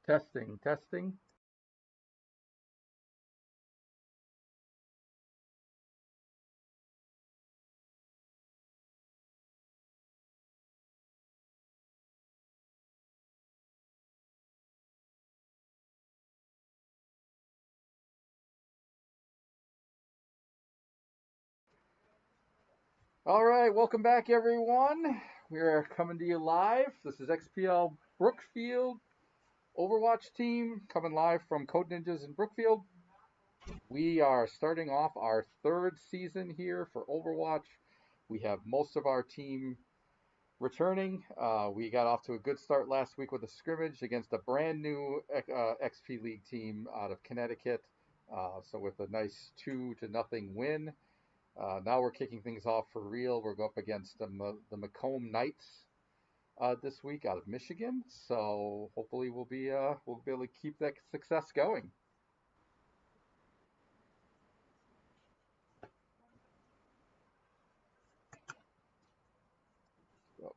Testing, testing. All right, welcome back, everyone. We are coming to you live. This is XPL Brookfield Overwatch team coming live from Code Ninjas in Brookfield. We are starting off our third season here for Overwatch. We have most of our team returning. We got off to a good start last week with a scrimmage against a brand new XP League team out of Connecticut. So with a nice 2-0 win. Now we're kicking things off for real. We're going up against the Macomb Knights this week out of Michigan. So hopefully we'll be able to keep that success going. So,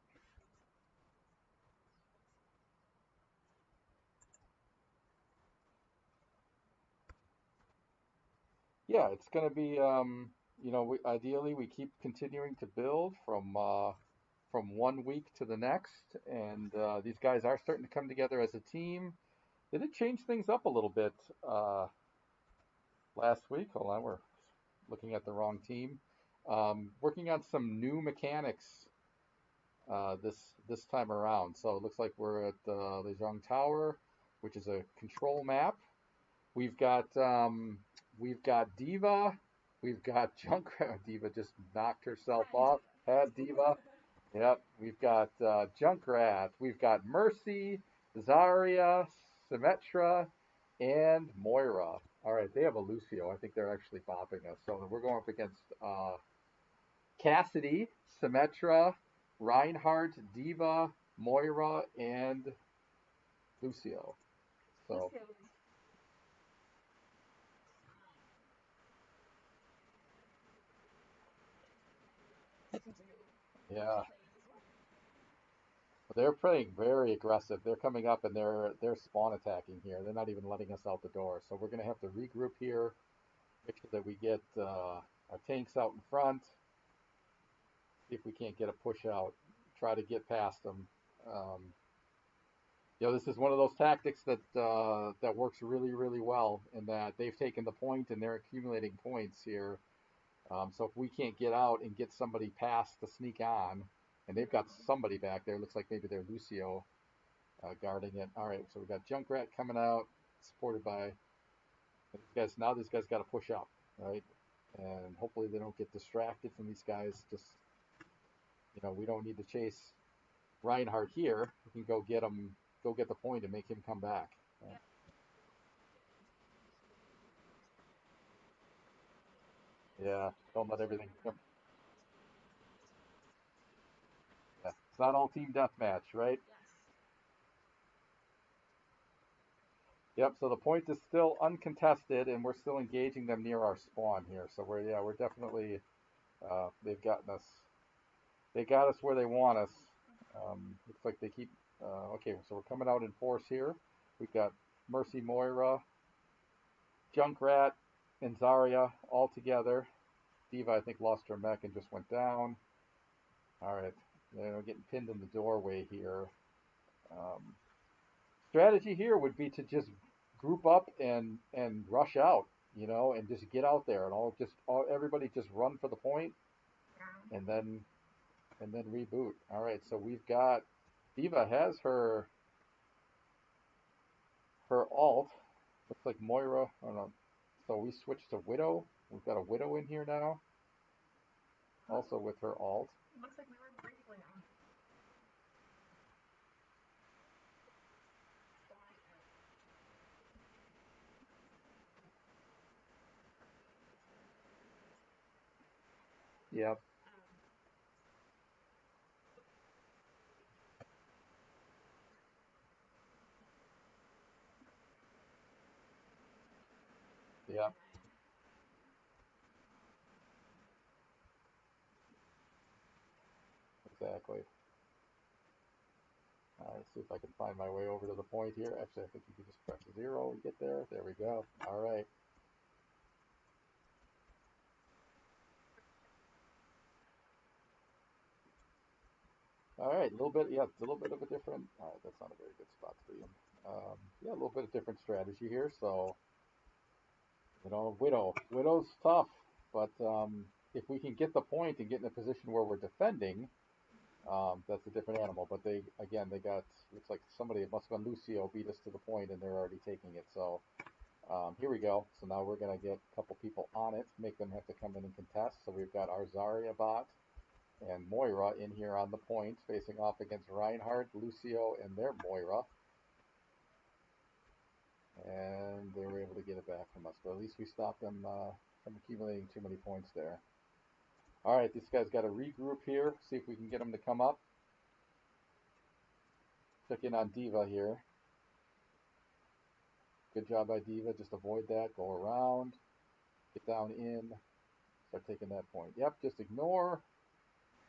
yeah, it's going to be ideally we keep continuing to build from 1 week to the next, and these guys are starting to come together as a team. They did change things up a little bit last week. Hold on, we're looking at the wrong team. Working on some new mechanics this time around. So it looks like we're at the Zhang Tower, which is a control map. We've got Diva. We've got Junkrat. Diva just knocked herself off. Had Diva. Yep. We've got Junkrat. We've got Mercy, Zarya, Symmetra, and Moira. All right, they have a Lucio. I think they're actually bopping us. So we're going up against Cassidy, Symmetra, Reinhardt, Diva, Moira, and Lucio. So yeah, they're playing very aggressive. They're coming up and they're spawn attacking here. They're not even letting us out the door. So we're gonna have to regroup here. Make sure that we get our tanks out in front. See if we can't get a push out. Try to get past them. Um, this is one of those tactics that works really, really well in that they've taken the point and they're accumulating points here. So if we can't get out and get somebody past to sneak on, and they've got somebody back there, looks like maybe they're Lucio guarding it. All right, so we got Junkrat coming out, supported by these guys. Now these guys got to push up, right? And hopefully they don't get distracted from these guys. Just we don't need to chase Reinhardt here. We can go get him, go get the point, and make him come back. Yeah, don't let everything. Yeah, it's not all team deathmatch, right? Yep, so the point is still uncontested, and we're still engaging them near our spawn here. So we're definitely they've gotten us. They got us where they want us. Looks like they keep. Okay, so we're coming out in force here. We've got Mercy, Moira, Junkrat, and Zarya all together. Diva, I think, lost her mech and just went down. All right, they're getting pinned in the doorway here. Um, Strategy here would be to just group up and rush out, and just get out there and everybody just run for the point and then reboot. All right, so we've got Diva has her alt. Looks like Moira. Oh no. So we switched to Widow. We've got a Widow in here now, also with her alt. Yep. Yep. Exactly. Let's see if I can find my way over to the point here. Actually, I think you can just press 0 and get there. There we go. All right. All right, a little bit, yeah, it's a little bit of a different. All right, that's not a very good spot to be in. Yeah, a little bit of different strategy here. So, Widow's tough, but if we can get the point and get in a position where we're defending, that's a different animal. But they got, looks like somebody, it must have been Lucio, beat us to the point, and they're already taking it. So here we go. So now we're gonna get a couple people on it, make them have to come in and contest. So we've got our Zarya bot and Moira in here on the point, facing off against Reinhardt, Lucio, and their Moira. And they were able to get it back from us, but at least we stopped them from accumulating too many points there. All right, these guys got to regroup here, see if we can get them to come up. Check in on Diva here. Good job by Diva, just avoid that, go around, get down in, start taking that point. Yep, just ignore.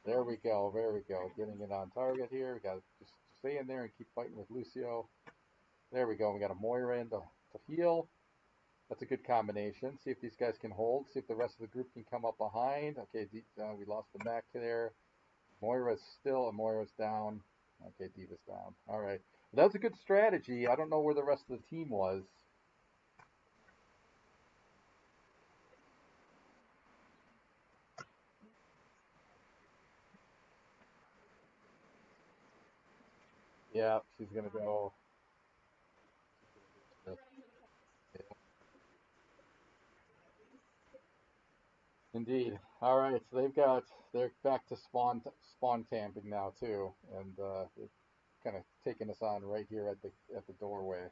There we go, there we go. Getting it on target here. We got to just stay in there and keep fighting with Lucio. There we go. We got a Moira in to heal. That's a good combination. See if these guys can hold. See if the rest of the group can come up behind. Okay, we lost the back there. Moira's down. Okay, Diva's down. All right. That was a good strategy. I don't know where the rest of the team was. Yeah, she's going to go. Yeah. Indeed. All right, so they're back to spawn camping now too, and they're kind of taking us on right here at the doorway.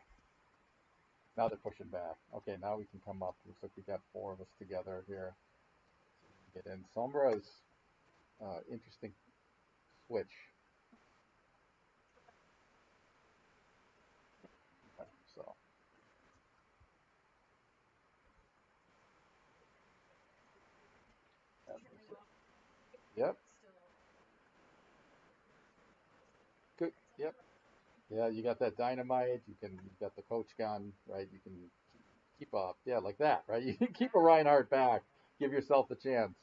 Now they're pushing back. Okay, now we can come up. Looks like we got 4 of us together here. Get in. Sombra's interesting switch. Okay, so yep, good. Yep. Yeah, you got that dynamite. You've got the coach gun, right? You can keep up. Yeah, like that, right? You can keep a Reinhardt back. Give yourself the chance.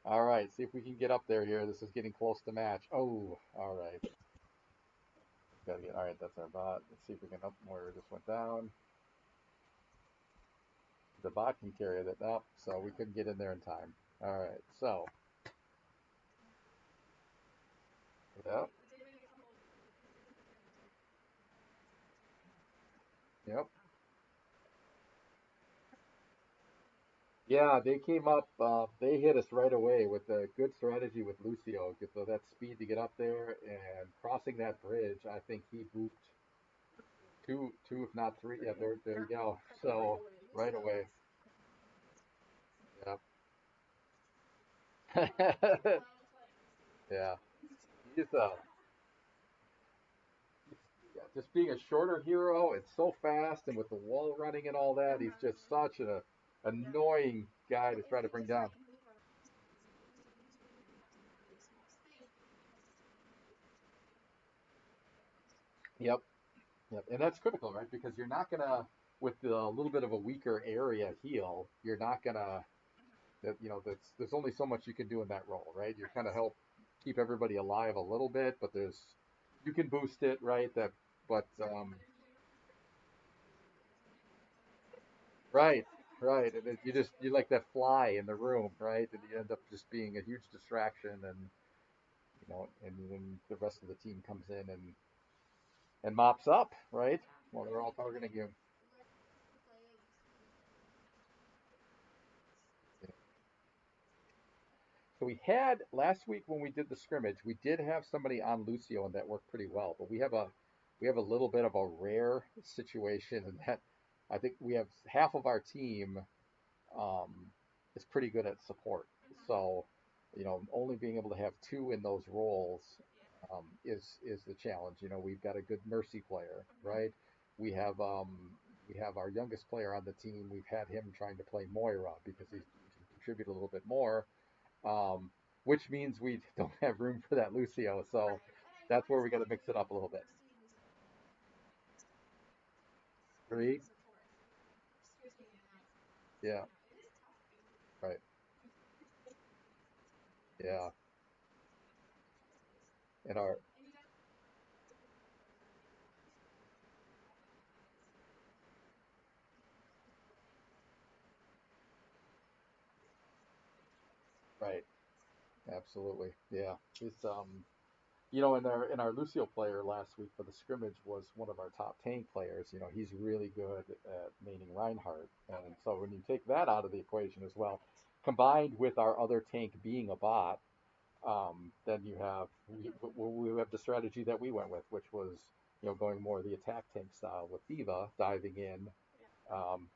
All right, see if we can get up there here. This is getting close to match. Oh, all right. Gotta get. All right, that's our bot. Let's see if we can up where it just went down. The bot can carry that up, so we couldn't get in there in time. All right, so yep, yep. Yeah, they came up. They hit us right away with a good strategy with Lucio. So that speed to get up there and crossing that bridge, I think he booped two, if not 3. Yeah, there you go. So right away. Yep. Yeah, he's yeah, just being a shorter hero. It's so fast, and with the wall running and all that, he's just such an annoying guy to try to bring down. Yep. Yep, and that's critical, right? Because you're not gonna, with a little bit of a weaker area heal, you're not gonna, there's only so much you can do in that role, right? You're kind of help keep everybody alive a little bit, but you can boost it, right? But right, right, and you like that fly in the room, right? And you end up just being a huge distraction, and then the rest of the team comes in and mops up, right? Well, they're all targeting you. So we had last week when we did the scrimmage, we did have somebody on Lucio and that worked pretty well. But we have a little bit of a rare situation in that I think we have half of our team um, is pretty good at support. So, only being able to have 2 in those roles is the challenge. We've got a good mercy player, right? We have um, we have our youngest player on the team. We've had him trying to play Moira because he can contribute a little bit more, which means we don't have room for that Lucio. So that's where we got to mix it up a little bit. three. Yeah, right. Yeah, and our right. Absolutely. Yeah. It's in our Lucio player last week for the scrimmage was one of our top tank players. He's really good at maining Reinhardt, and so when you take that out of the equation as well, combined with our other tank being a bot, then we have the strategy that we went with, which was going more the attack tank style with Diva diving in,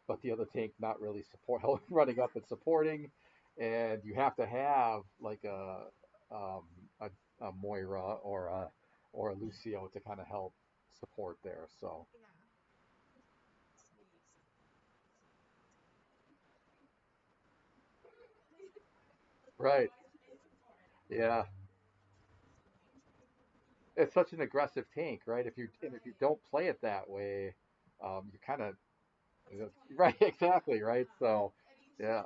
but the other tank not really support running up and supporting, and you have to have like um, a Moira or a Lucio to kind of help support there. So right, yeah, it's such an aggressive tank, right? If you don't play it that way, you kind of right, exactly, right. So yeah,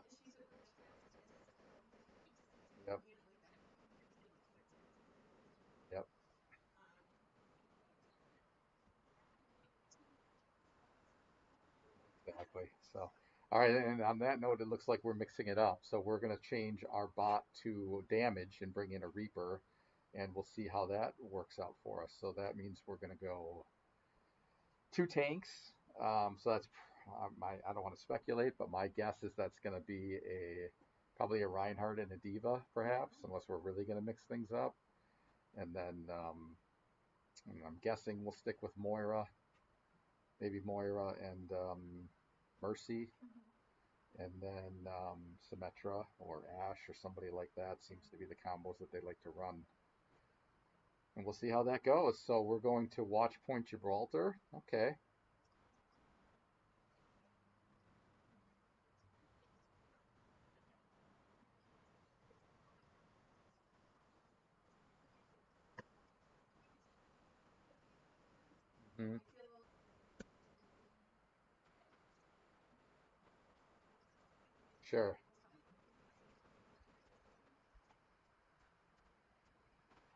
yep, yep. Exactly. So, all right. And on that note, it looks like we're mixing it up. So we're going to change our bot to damage and bring in a Reaper, and we'll see how that works out for us. So that means we're going to go two tanks. So that's I don't want to speculate, but my guess is that's going to be probably a Reinhardt and a Diva, perhaps, unless we're really going to mix things up. And then and I'm guessing we'll stick with Moira, maybe Moira and Mercy, and then Symmetra or Ash or somebody like that seems to be the combos that they like to run. And we'll see how that goes. So we're going to watch Point Gibraltar. Okay. Hmm. Sure.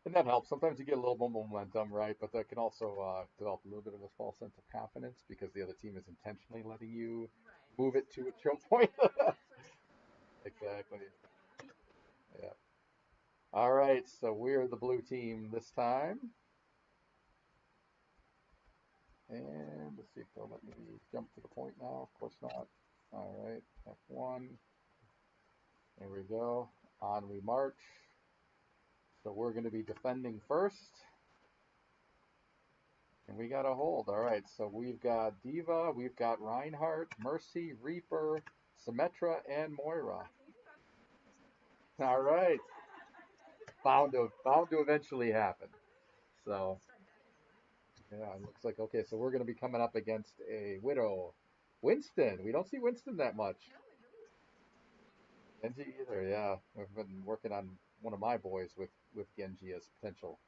And that helps. Sometimes you get a little more momentum, right? But that can also develop a little bit of a false sense of confidence because the other team is intentionally letting you move it to a choke point. Exactly. Yeah. All right. So we're the blue team this time. And let's see if they'll let me jump to the point now. Of course not. All right, F1. There we go. On we march. So we're going to be defending first. And we got a hold. All right, so we've got Diva, we've got Reinhardt, Mercy, Reaper, Symmetra, and Moira. All right. Bound to eventually happen. So yeah, it looks like okay. So we're going to be coming up against a Widow. Winston. We don't see Winston that much. Genji either, yeah. I've been working on one of my boys with Genji as potential.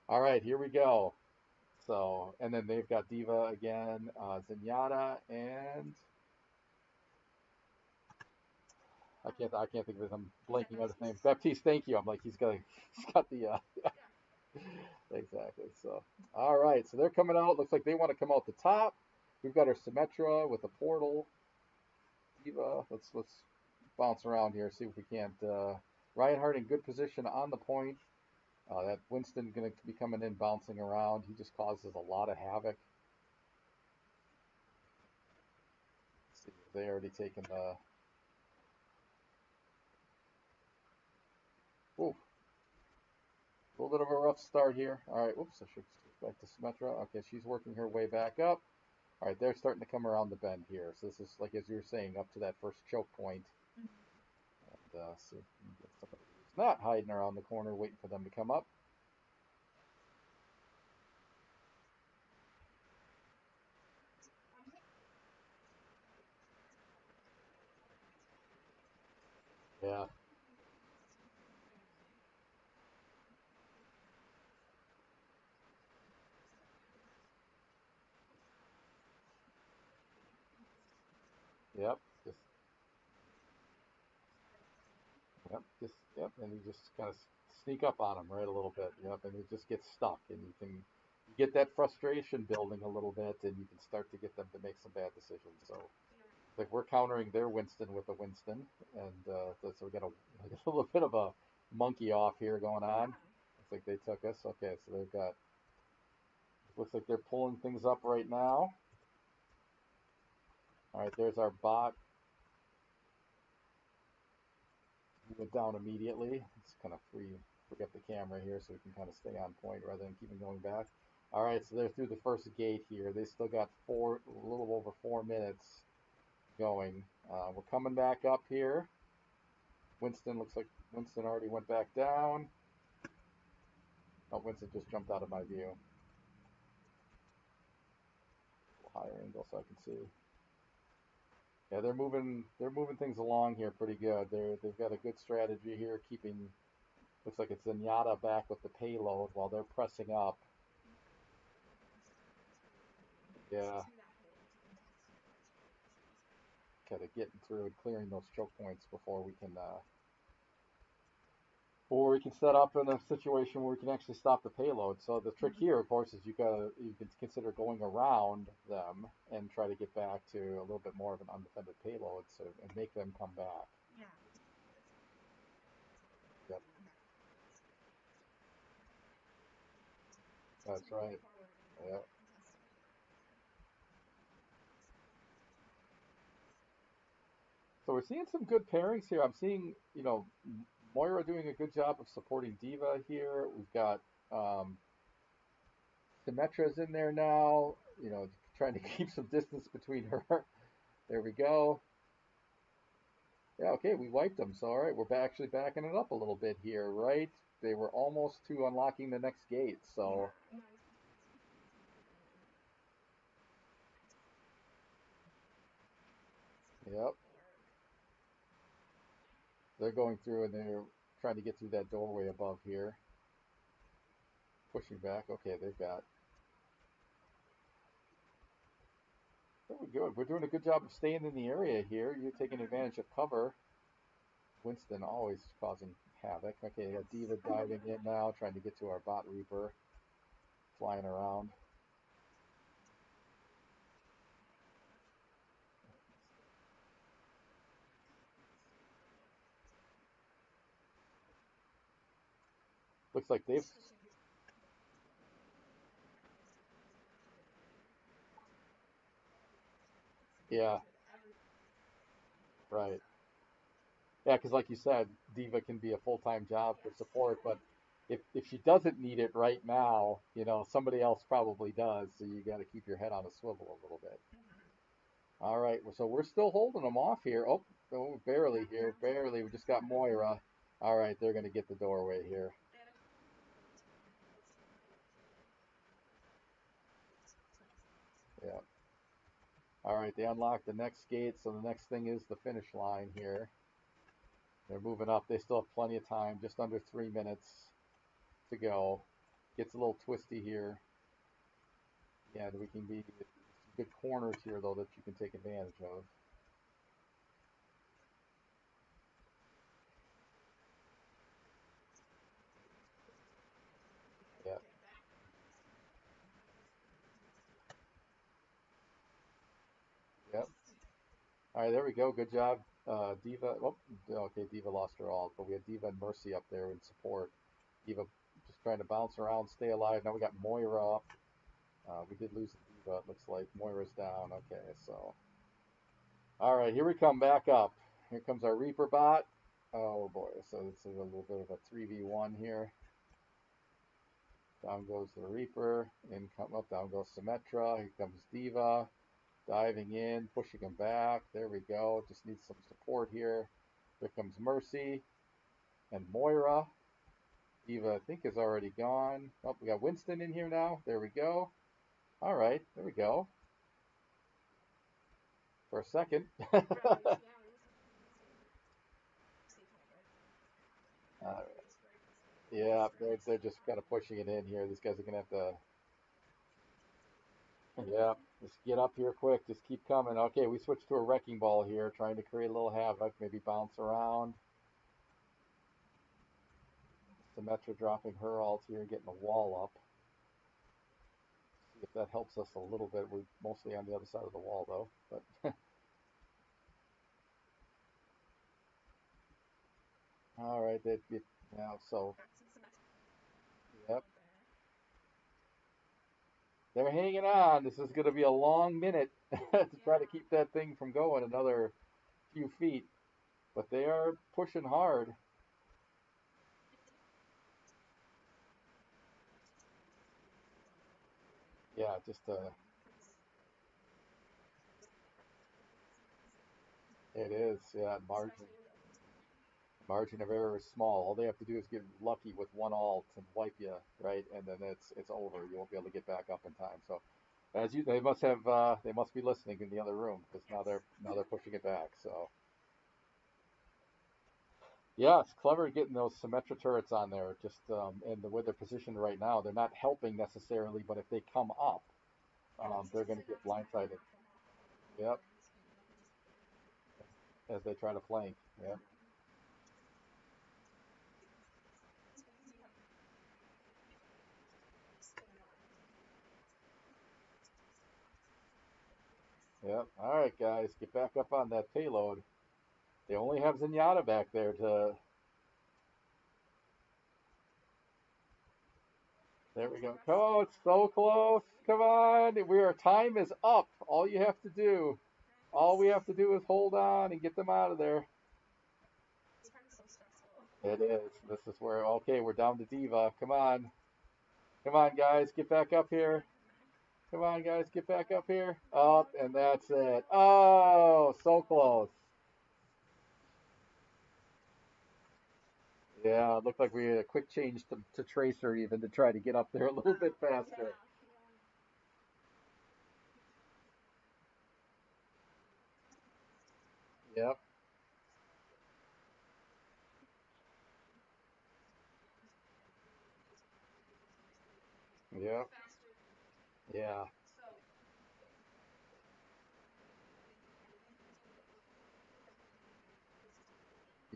All right, here we go. So, and then they've got Diva again, Zenyatta, and I can't think of his. I'm blanking on his name. Baptiste, thank you. I'm like he's got the exactly. So, all right. So they're coming out. Looks like they want to come out the top. We've got our Symmetra with the portal. Diva. Let's bounce around here. See if we can't. Reinhardt in good position on the point. That Winston going to be coming in, bouncing around. He just causes a lot of havoc. Let's see, they already taken the. Ooh, a little bit of a rough start here. All right, whoops, I should switch back to Symmetra. Okay, she's working her way back up. All right, they're starting to come around the bend here. So this is like as you were saying, up to that first choke point. And see if we can get somebody who's not hiding around the corner, waiting for them to come up. Yeah, Yep. Yep. And you just kind of sneak up on them right a little bit. Yep. And it just gets stuck, and you get that frustration building a little bit, and you can start to get them to make some bad decisions. So like we're countering their Winston with a Winston, and so we got a little bit of a monkey off here going on. Looks like they took us. Okay, so they've got. Looks like they're pulling things up right now. All right, there's our bot. He went down immediately. Let's kind of free up the camera here so we can kind of stay on point rather than keeping going back. All right, so they're through the first gate here. They still got a little over 4 minutes going. We're coming back up here. Winston looks like Winston already went back down. Oh, Winston just jumped out of my view. A little higher angle so I can see. Yeah, they're moving things along here pretty good. They've got a good strategy here, keeping looks like it's Zenyatta back with the payload while they're pressing up. Yeah, kind of getting through and clearing those choke points before we can set up in a situation where we can actually stop the payload. So the trick here, of course, is you can consider going around them and try to get back to a little bit more of an undefended payload, and make them come back. Yep, that's right. Yep. So we're seeing some good pairings here. I'm seeing, Moira doing a good job of supporting Diva here. We've got Symmetra's in there now, trying to keep some distance between her. There we go. Yeah, okay, we wiped them. So, all right, we're actually backing it up a little bit here, right? They were almost to unlocking the next gate. So, yep, they're going through and they're trying to get through that doorway above here. Pushing back. Okay, they've got. Very good. We're doing a good job of staying in the area here. You're taking advantage of cover. Winston always causing havoc. Okay, got Diva diving in now, trying to get to our bot Reaper, flying around. Looks like they've. Yeah, right. Yeah, because like you said, Diva can be a full-time job for support, but if she doesn't need it right now, somebody else probably does. So you got to keep your head on a swivel a little bit. All right, so we're still holding them off here. Oh, barely here, barely. We just got Moira. All right, they're going to get the doorway here. Yeah. All right, they unlocked the next gate, so the next thing is the finish line here. They're moving up. They still have plenty of time, just under 3 minutes to go. Gets a little twisty here. Yeah, we can be good corners here though that you can take advantage of. Yeah. Yep. All right, there we go. Good job, Diva. Oh, okay, Diva lost her ult, but we had Diva and Mercy up there in support. Diva just trying to bounce around, stay alive. Now we got Moira up. We did lose the Diva. It looks like Moira's down. Okay, so all right, here we come back up. Here comes our Reaper bot. Oh boy, so this is a little bit of a 3v1 here. Down goes the Reaper, in come up, down goes Symmetra. Here comes Diva, diving in, pushing him back. There we go. Just needs some support here. Here comes Mercy and Moira. Diva, I think, is already gone. Oh, we got Winston in here now. There we go. All right, there we go. For a second. uh, yeah, they're just kind of pushing it in here. These guys are gonna have to. Yeah, just get up here quick. Just keep coming. Okay, we switched to a wrecking ball here, trying to create a little havoc, maybe bounce around. Symmetra dropping her ult here, getting the wall up. See if that helps us a little bit. We're mostly on the other side of the wall though. But all right, they now so yep, they're hanging on. This is going to be a long minute to try to keep that thing from going another few feet. But they are pushing hard. Yeah, just it is. Yeah, margin of error is small. All they have to do is get lucky with one alt and wipe you, right? And then it's over. You won't be able to get back up in time. So they must have they must be listening in the other room because now they're pushing it back. So yeah, it's clever getting those Symmetra turrets on there. Just and the way they're positioned right now, they're not helping necessarily, but if they come up, they're going to get blindsided. Yep, as they try to flank. Yep, yep. All right, guys, get back up on that payload. They only have Zenyatta back there to. There we go. Oh, it's so close. Come on. Time is up. All we have to do is hold on and get them out of there. It is. This is where, okay, we're down to Diva. Come on. Come on, guys. Get back up here. Come on, guys. Get back up here. Up, and that's it. Oh, so close. Yeah, it looked like we had a quick change to Tracer even to try to get up there a little bit faster. Yep. Yep. Yeah.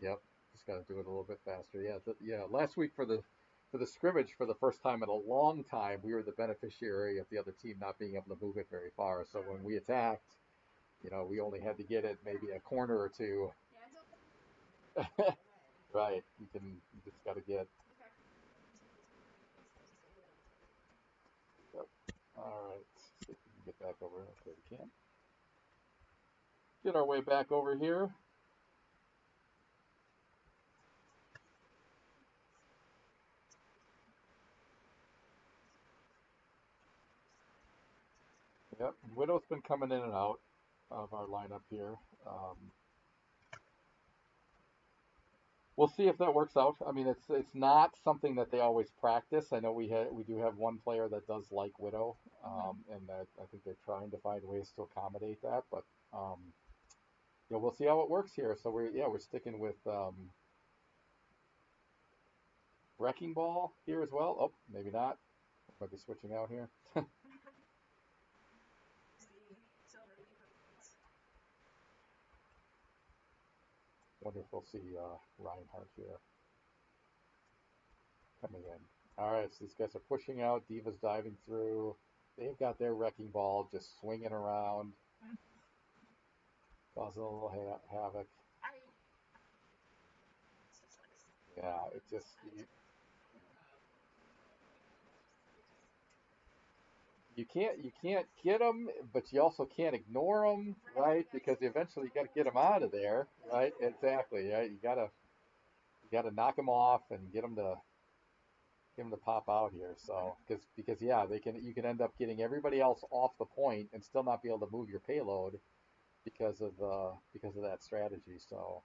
Yep, just got to do it a little bit faster. Yeah, yeah. Last week for the scrimmage, for the first time in a long time, we were the beneficiary of the other team not being able to move it very far. So when we attacked, we only had to get it maybe a corner or two. Right. You just got to get. Yep. All right. See if we can get back over. Okay, we can get our way back over here. Yep. Widow's been coming in and out of our lineup here. Um, We'll see if that works out. I mean, it's not something that they always practice. I know we do have one player that does like Widow, and that I think they're trying to find ways to accommodate that. But um, we'll see how it works here. So we're sticking with Wrecking Ball here as well. Oh, maybe not. Might be switching out here. Wonder if we'll see Reinhardt here coming in. All right, so these guys are pushing out. Diva's diving through. They've got their Wrecking Ball just swinging around, causing a little havoc. Yeah, it just you can't get them, but you also can't ignore them, right? Because eventually you got to get them out of there, right? Exactly. Yeah, you got to knock them off and get them to pop out here. So because yeah, you can end up getting everybody else off the point and still not be able to move your payload because of that strategy. So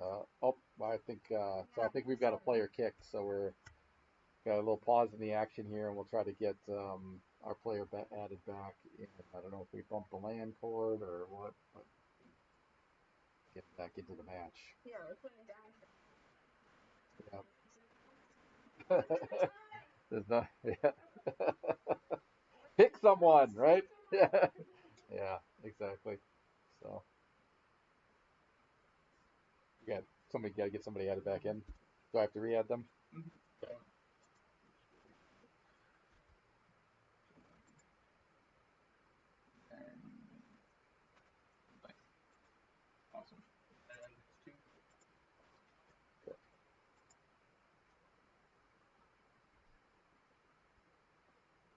oh, I think we've got a player kicked, so we're got a little pause in the action here, and we'll try to get our player added back in. I don't know if we bumped the land cord or what, but get back into the match. Yeah. There's not, yeah. Pick someone, right? Yeah, yeah, exactly. So we got somebody got to get somebody added back in. Do I have to re-add them? Okay. Nice. Awesome. Okay.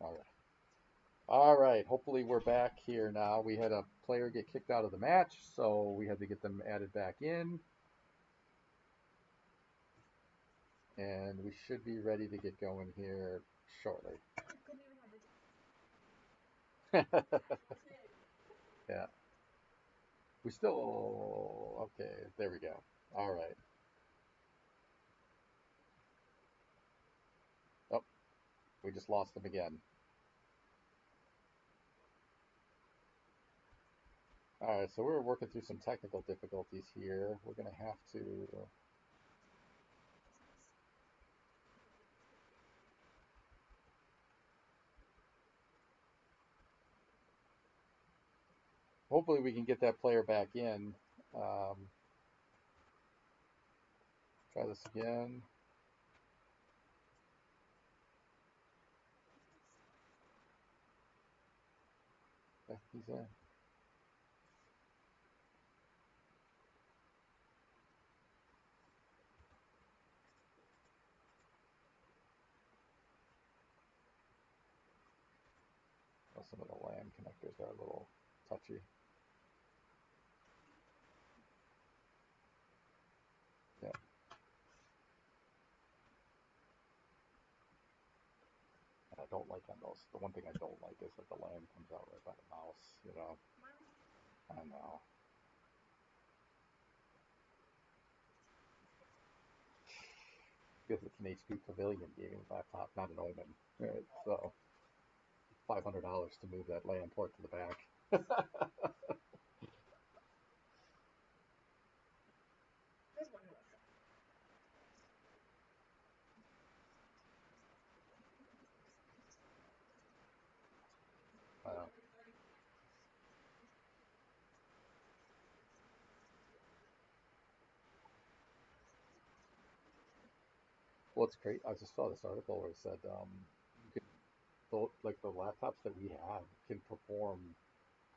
All right. All right. Hopefully we're back here now. We had a player get kicked out of the match, so we had to get them added back in, and we should be ready to get going here shortly. Yeah. We still okay. There we go. All right. Oh, we just lost them again. All right, so we're working through some technical difficulties here. We're gonna have to. Hopefully, we can get that player back in. Um, try this again. He's in. Well, some of the LAN connectors are a little touchy. Yeah, and I don't like on those. The one thing I don't like is that the LAN comes out right by the mouse. You know. I know. Because it's an HP Pavilion gaming laptop, not an Omen. Right, so $500 to move that LAN port to the back. uh, well, it's great. I just saw this article where it said you can like the laptops that we have can perform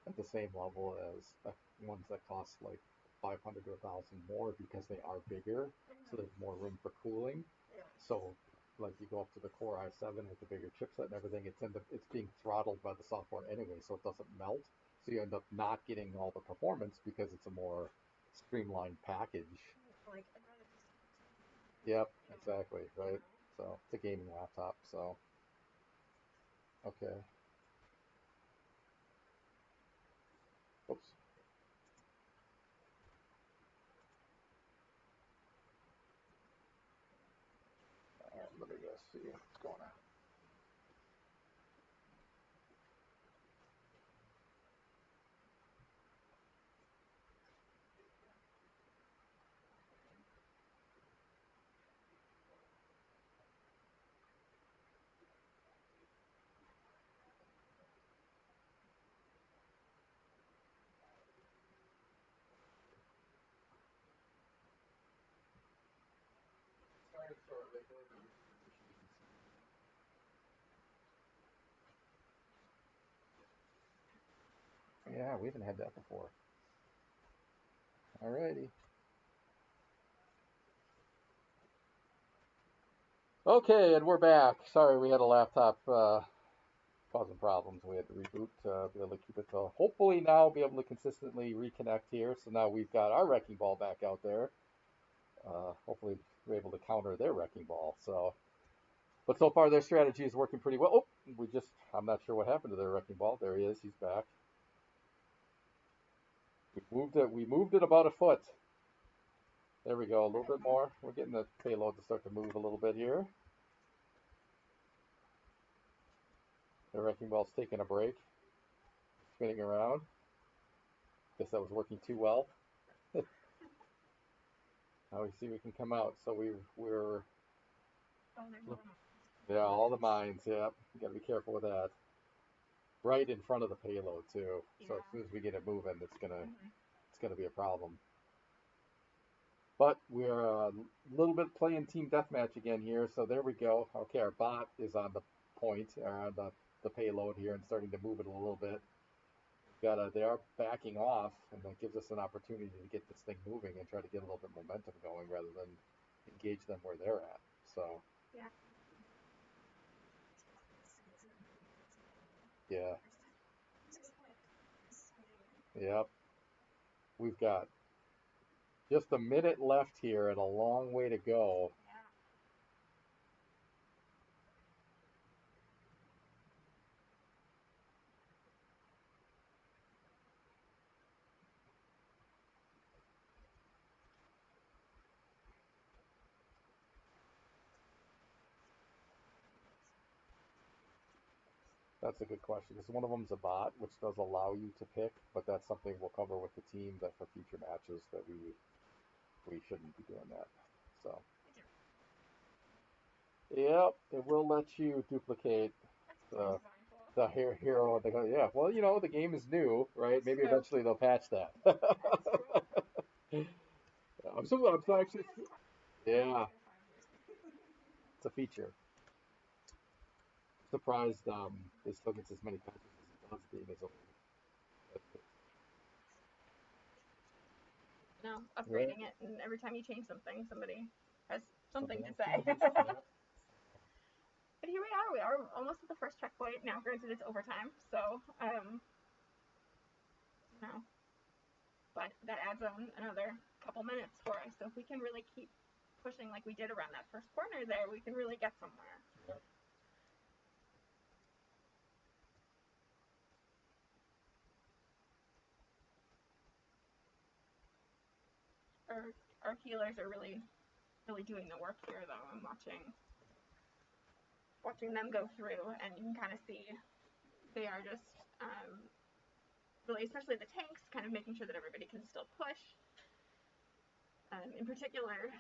at the same level as ones that cost like 500 to 1,000 more because they are bigger, so there's more room for cooling. So, like you go up to the Core i7 with the bigger chipset and everything, it's being throttled by the software anyway, so it doesn't melt. So you end up not getting all the performance because it's a more streamlined package. Yep, exactly, right. So it's a gaming laptop. So okay, oops. All right, let me go see what's going on. Yeah, we haven't had that before. Alrighty. Okay, and we're back. Sorry, we had a laptop causing problems. We had to reboot to be able to keep it to hopefully now be able to consistently reconnect here. So now we've got our wrecking ball back out there. Hopefully we're able to counter their wrecking ball. So, but so far their strategy is working pretty well. Oh, I'm not sure what happened to their wrecking ball. There he is. He's back. We moved it about a foot. There we go. A little bit more. We're getting the payload to start to move a little bit here. The wrecking ball's taking a break, spinning around. Guess that was working too well. Now we see we can come out. So we're yeah, all the mines. Yeah, you got to be careful with that. right in front of the payload too. So as Yeah. soon as we get it moving, Hmm. it's gonna be a problem. But we're a little bit playing team deathmatch again here. So there we go. Okay, our bot is on the point or on the payload here and starting to move it a little bit. They are backing off, and that gives us an opportunity to get this thing moving and try to get a little bit momentum going rather than engage them where they're at. So Yeah. yeah, yep. We've got just a minute left here and a long way to go. Yeah. That's a good question because one of them's a bot, which does allow you to pick, but that's something we'll cover with the team that for future matches that we shouldn't be doing that. So, yep, it will let you duplicate That's the design flaw. the hero. They go, yeah, well, the game is new, right? That's Maybe true. eventually they'll patch that. That's true. I'm so actually, yeah, it's a feature. Surprised it still gets as many patches as it does being as old. No, Right. upgrading it, and every time you change something, somebody has something Something to else say. changes. Yeah. But here we are. We are almost at the first checkpoint. Now, granted, it's overtime, so you know, but that adds on another couple minutes for us. So if we can really keep pushing like we did around that first corner there, we can really get somewhere. Yeah. Our our healers are really doing the work here, though. I'm watching them go through, and you can kind of see they are just really, especially the tanks, kind of making sure that everybody can still push. In particular,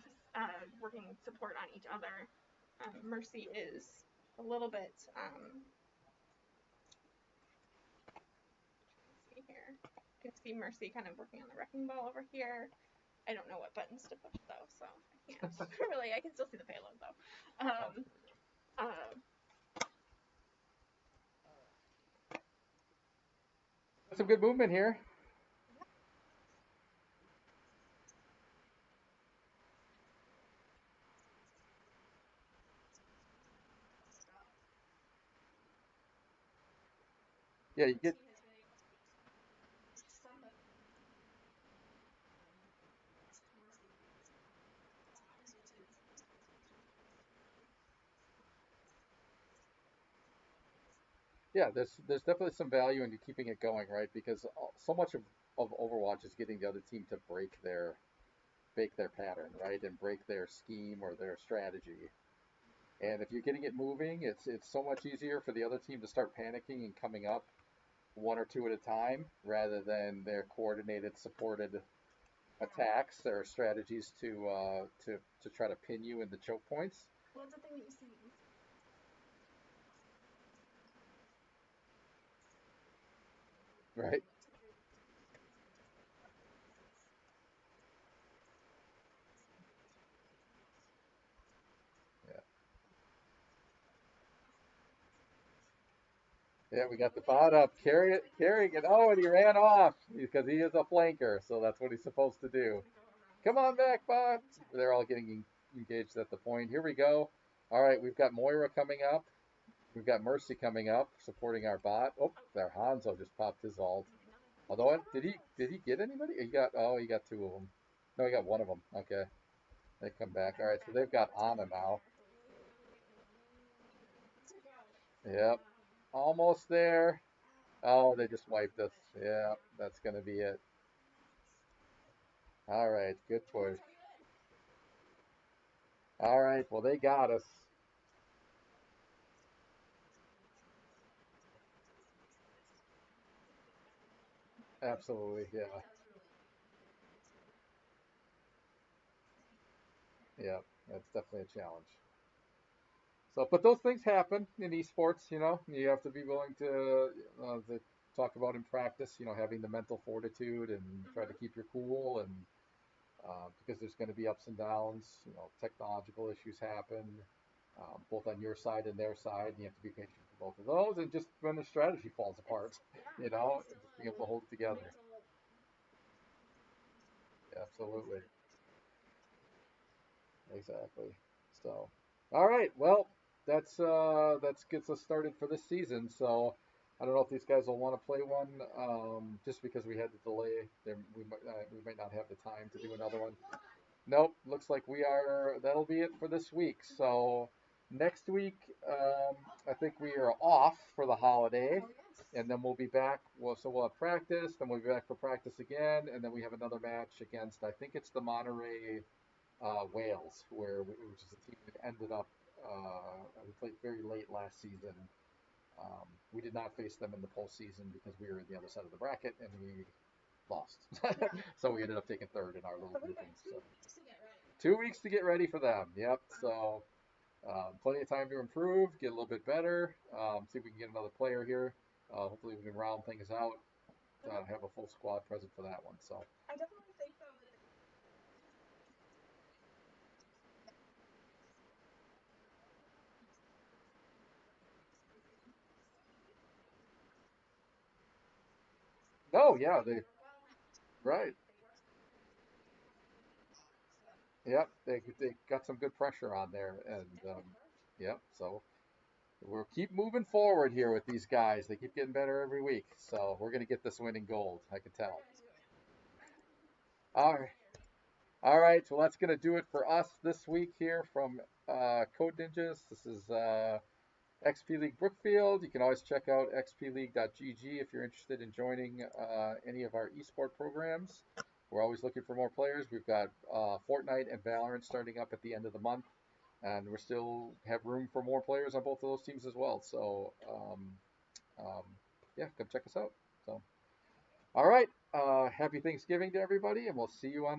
working support on each other. Mercy is a little bit. See here, you can see Mercy kind of working on the wrecking ball over here. I don't know what buttons to push though, so I can't really. I can still see the payload though. Uh, Some good movement here. Yeah, you get. Yeah, there's definitely some value in keeping it going, right? Because so much of Overwatch is getting the other team to break their pattern, right, and break their scheme or their strategy. And if you're getting it moving, it's so much easier for the other team to start panicking and coming up one or two at a time rather than their coordinated, supported attacks or strategies to try to pin you in the choke points. well, it's a thing that you see. Right? Yeah. Yeah, we got the bot up, carrying it. Oh, and he ran off because he is a flanker, so that's what he's supposed to do. Come on back, bot. They're all getting engaged at the point. Here we go. All right, we've got Moira coming up. We've got Mercy coming up, supporting our bot. Oh, there Hanzo just popped his ult. Although, did he get anybody? He got two of them. No, he got one of them. Okay, they come back. All right, so they've got Ana now. Yep, almost there. Oh, they just wiped us. Yeah, that's gonna be it. All right, good push. All right, well they got us. Absolutely, yeah, yeah. That's definitely a challenge. So, but those things happen in esports. You have to be willing to talk about in practice. Having the mental fortitude and try to Mhm. keep your cool, and because there's going to be ups and downs. Technological issues happen, both on your side and their side. And you have to be patient for both of those, and just when the strategy falls apart, Yeah, just being able to hold it together. Yeah, absolutely. Exactly. So, all right. Well, that's gets us started for this season. So, I don't know if these guys will want to play one, just because we had the delay. We might not have the time to do another one. Nope. Looks like we are. That'll be it for this week. So, next week, I think we are off for the holiday, and then we'll be back. We'll have practice. Then we'll be back for practice again, and then we have another match against. I think it's the Monterey Wales, which is a team that ended up we played very late last season. We did not face them in the postseason because we were in the other side of the bracket and we lost. yeah. So we ended up taking third in our little grouping. So 2 weeks to get ready for them. Yep. So plenty of time to improve, get a little bit better. See if we can get another player here. Hopefully we can round things out. Have a full squad present for that one. So no, yeah, they right. Yep, they got some good pressure on there, and yep. So we'll keep moving forward here with these guys. They keep getting better every week. So we're gonna get this winning gold. I can tell. All right, all right. Well, that's gonna do it for us this week here from Code Ninjas. This is XP League Brookfield. You can always check out xpleague.gg if you're interested in joining any of our esport programs. We're always looking for more players. We've got Fortnite and Valorant starting up at the end of the month, and we still have room for more players on both of those teams as well. So, um, yeah, come check us out. So, all right. Happy Thanksgiving to everybody, and we'll see you on